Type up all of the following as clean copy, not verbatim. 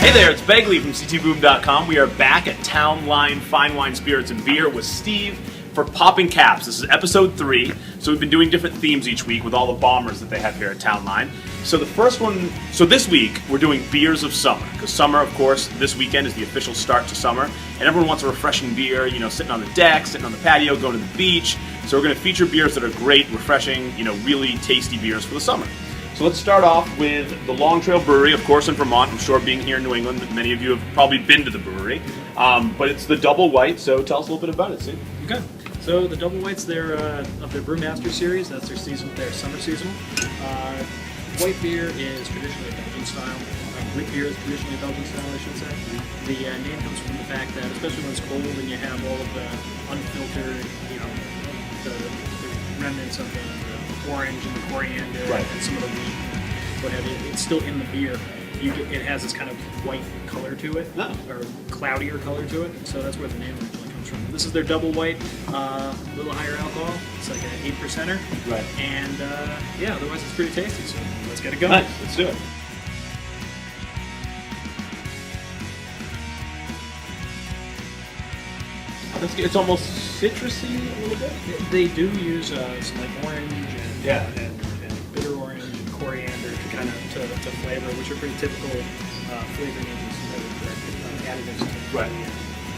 Hey there, it's Begley from ctboom.com. We are back at Town Line Fine Wine, Spirits, and Beer with Steve for Poppin Caps. This is episode 3, so we've been doing different themes each week with all the bombers that they have here at Town Line. So this week, we're doing beers of summer, because summer, of course, this weekend is the official start to summer, and everyone wants a refreshing beer, sitting on the deck, sitting on the patio, going to the beach. So we're going to feature beers that are great, refreshing, really tasty beers for the summer. So let's start off with the Long Trail Brewery, of course, in Vermont. I'm sure being here in New England, many of you have probably been to the brewery. But it's the Double White, so tell us a little bit about it, Steve. Okay. So the Double White's of their Brewmaster series. That's their summer seasonal. White beer is traditionally Belgian style. Wheat beer is traditionally Belgian style, I should say. The name comes from the fact that, especially when it's cold and you have all of the unfiltered, the remnants of the orange and the coriander and some of the wheat, what have you, it's still in the beer. It has this kind of white color to it, or cloudier color to it, so that's where the name originally comes from. This is their Double White, a little higher alcohol. It's like an 8%er. Right. And otherwise it's pretty tasty, so let's get it going. Nice, let's do it. It's almost citrusy a little bit. They do use some like orange and bitter orange and coriander to kind of to flavor, which are pretty typical flavoring agents and additives. Right.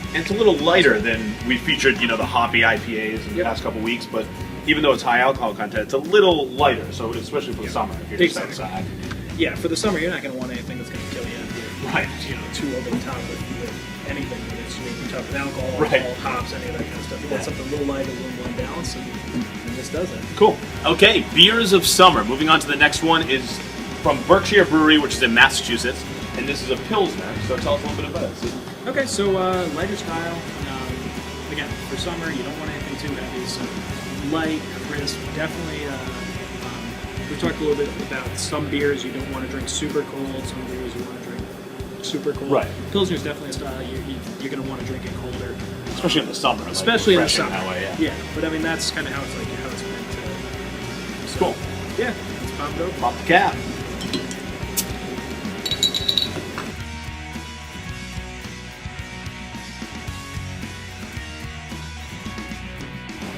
And it's a little lighter than we featured, the hoppy IPAs in the past couple weeks, but even though it's high alcohol content, it's a little lighter, so especially for the summer, if you're just outside. Yeah, for the summer, you're not going to want anything that's going to kill you. Right. Too over the top with anything that is too tough with alcohol, hops, any of that kind of stuff. You want something a little lighter, a little more balanced, and this does it. Cool. Okay, beers of summer. Moving on to the next one is from Berkshire Brewery, which is in Massachusetts, and this is a Pilsner, so tell us a little bit about it. Okay, so lighter style. Again, for summer, you don't want anything too heavy, so light, crisp, definitely. We talked a little bit about some beers you don't want to drink super cold, some beers you want to drink super cold. Right. Pilsner's definitely a style you're going to want to drink it colder. Especially in the summer. Especially in the summer. That way, yeah, but I mean, that's kind of how it's meant to. It's cool. Yeah, let's pop it open. Pop the cap.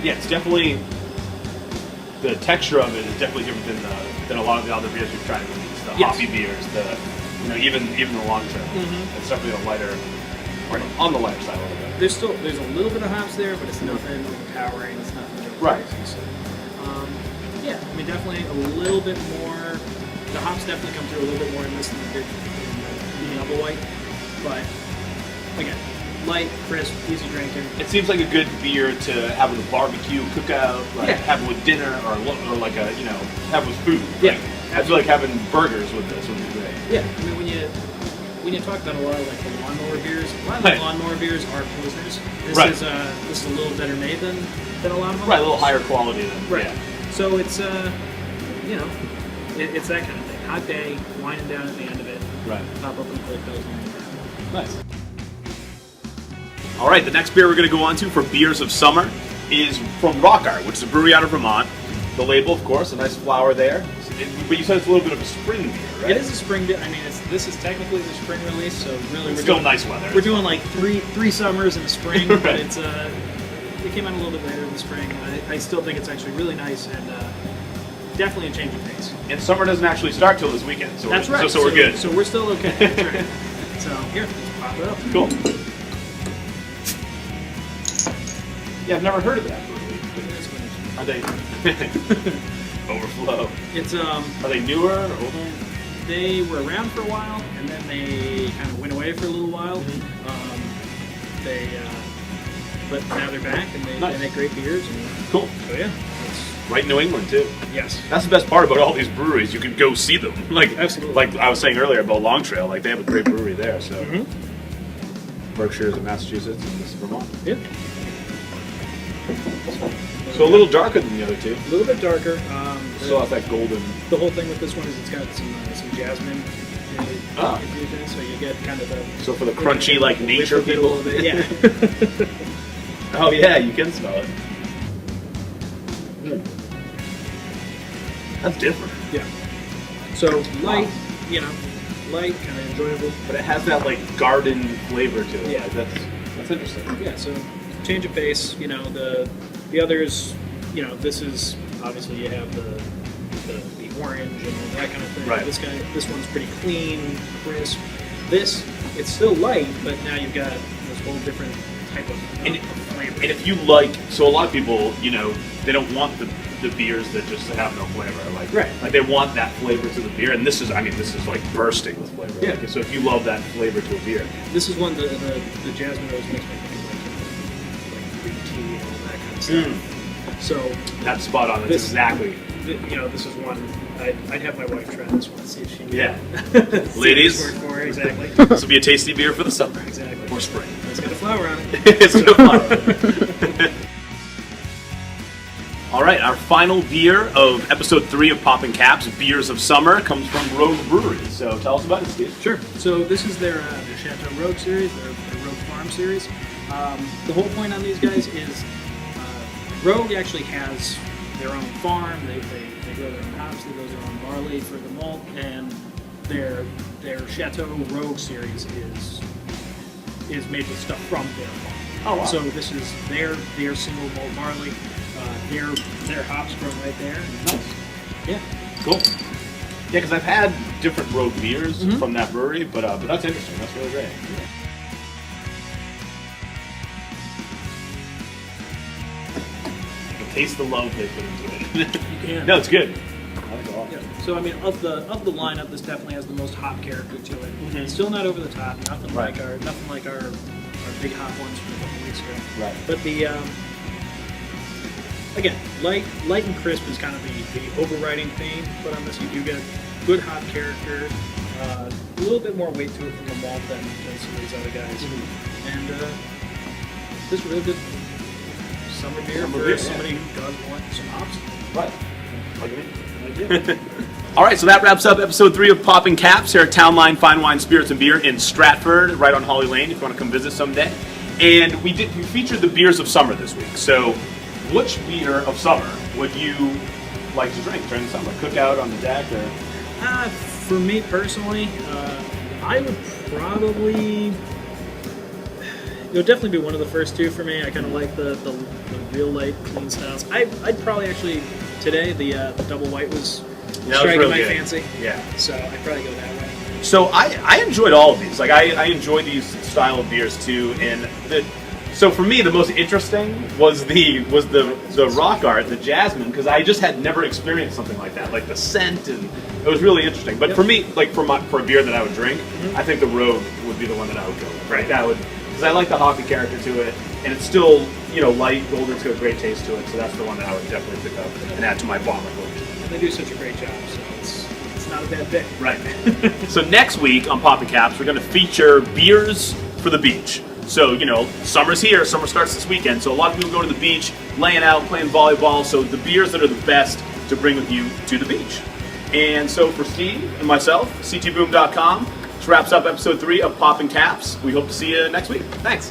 Yeah, it's definitely, the texture of it is definitely different than a lot of the other beers we've tried. The hoppy beers, even the Long Trail. Mm-hmm. It's definitely a lighter, on the lighter side a little bit. There's a little bit of hops there, but it's nothing overpowering. It's nothing right. So, I mean, definitely a little bit more. The hops definitely come through a little bit more in this than the Double White, but again, light, crisp, easy drinking. It seems like a good beer to have with a barbecue, cookout, have it with dinner, or like have with food. Yeah. I feel like having burgers with this would be great. Yeah, I mean, when you talk about a lot of like the lawnmower beers, a lot of the lawnmower beers are Pilsners. This is a little better made than a lot of them. Right, a little higher quality than. Right. Yeah. So it's it's that kind of thing. Hot day, winding down at the end of it. Right. Pop open a cold Pilsner. Nice. All right, the next beer we're going to go on to for beers of summer is from Rock Art, which is a brewery out of Vermont. The label, of course, a nice flower there. But you said it's a little bit of a spring beer, right? It is a spring beer. I mean, this is technically the spring release, so really it's still nice weather. We're doing like three summers in the spring, right. But it came out a little bit later in the spring. I still think it's actually really nice and definitely a change of pace. And summer doesn't actually start till this weekend, so that's right. So we're good. So we're still okay. That's right. So here, let's pop it up. Cool. Yeah, I've never heard of that brewery. Are they Overflow? It's Are they newer or older? They were around for a while, and then they kind of went away for a little while. But now they're back, and they make great beers. And, cool. So yeah, right in New England too. Yes. That's the best part about all these breweries. You can go see them. Absolutely. Like I was saying earlier about Long Trail, they have a great brewery there. So Berkshire is in Massachusetts, and this is Vermont. Yeah. So a little darker than the other two. A little bit darker. Still has that golden. The whole thing with this one is it's got some jasmine infusion, so you get kind of the. So for the crunchy nature people. Yeah. Oh yeah, you can smell it. That's different. Yeah. So light, light, kind of enjoyable. But it has that like garden flavor to it. Yeah. Like, that's interesting. Yeah, so change of pace. You know, the others. You know, this is obviously you have the orange and all that kind of thing. Right. This one's pretty clean, crisp. This, it's still light, but now you've got this whole different type of flavor. And if you like, so a lot of people, you know, they don't want the beers that just have no flavor. Like, Right. like they want that flavor to the beer, and this is like bursting with flavor. Yeah. Like, so if you love that flavor to a beer, This is one the jasmine rose makes me think of like green tea and all that kind of stuff. So that's spot on. That's This- exactly. you know, this is one I'd have my wife try this one, see if she Yeah. see Ladies. if it's worked for her, exactly. This will be a tasty beer for the summer Exactly. or spring. It's got a flower on it. It's no fun. All right, our final beer of episode 3 of Poppin Caps, Beers of Summer, comes from Rogue Brewery. So tell us about it, Steve. Sure. So this is their Chateau Rogue series, their Rogue Farm series. The whole point on these guys is Rogue actually has their own farm. They grow their own hops. They grow their own barley for the malt, and their Chateau Rogue series is made with stuff from their farm. Oh, wow. So this is their single malt barley. Their hops grow right there. Nice. Yeah. Cool. Yeah, because I've had different Rogue beers from that brewery, but that's interesting. That's really great. I can taste the love they put into it. You can. No, it's good. I like it a lot. Yeah. So I mean, of the lineup, this definitely has the most hop character to it. It's still not over the top. Nothing Right. like our big hop ones from a couple weeks ago. Right. But the again, light and crisp is kind of the overriding theme. But on this, you do get good hop character, a little bit more weight to it from the malt than some of these other guys, and this is a real good summer beer Summer for beer, somebody who does want some hops. Right. Like me. All right, so that wraps up episode 3 of Poppin Caps here at Town Line Fine Wine, Spirits, and Beer in Stratford, right on Holly Lane, if you want to come visit someday. And we featured the beers of summer this week. So, which beer of summer would you like to drink during the summer? Cook out on the deck, or? For me personally, I would probably. It would definitely be one of the first two for me. I kind of like the real light, clean styles. I'd probably actually today the double white was striking really my good. fancy. Yeah. So I'd probably go that way. So I enjoyed all of these. Like I enjoy these style of beers too. And so for me, the most interesting was the rock art, the jasmine, because I just had never experienced something like that. Like the scent, and it was really interesting. But for me, like for a beer that I would drink, I think the Rogue would be the one that I would go with. Right. That would, because I like the hoppy character to it, and it's still light golden's got a great taste to it. So that's the one that I would definitely pick up and add to my bomber collection. And they do such a great job, so it's not a bad pick. Right. So next week on Poppin Caps, we're going to feature beers for the beach. So, summer's here. Summer starts this weekend. So a lot of people go to the beach, laying out, playing volleyball. So the beers that are the best to bring with you to the beach. And so for Steve and myself, ctboom.com, this wraps up episode 3 of Poppin Caps. We hope to see you next week. Thanks.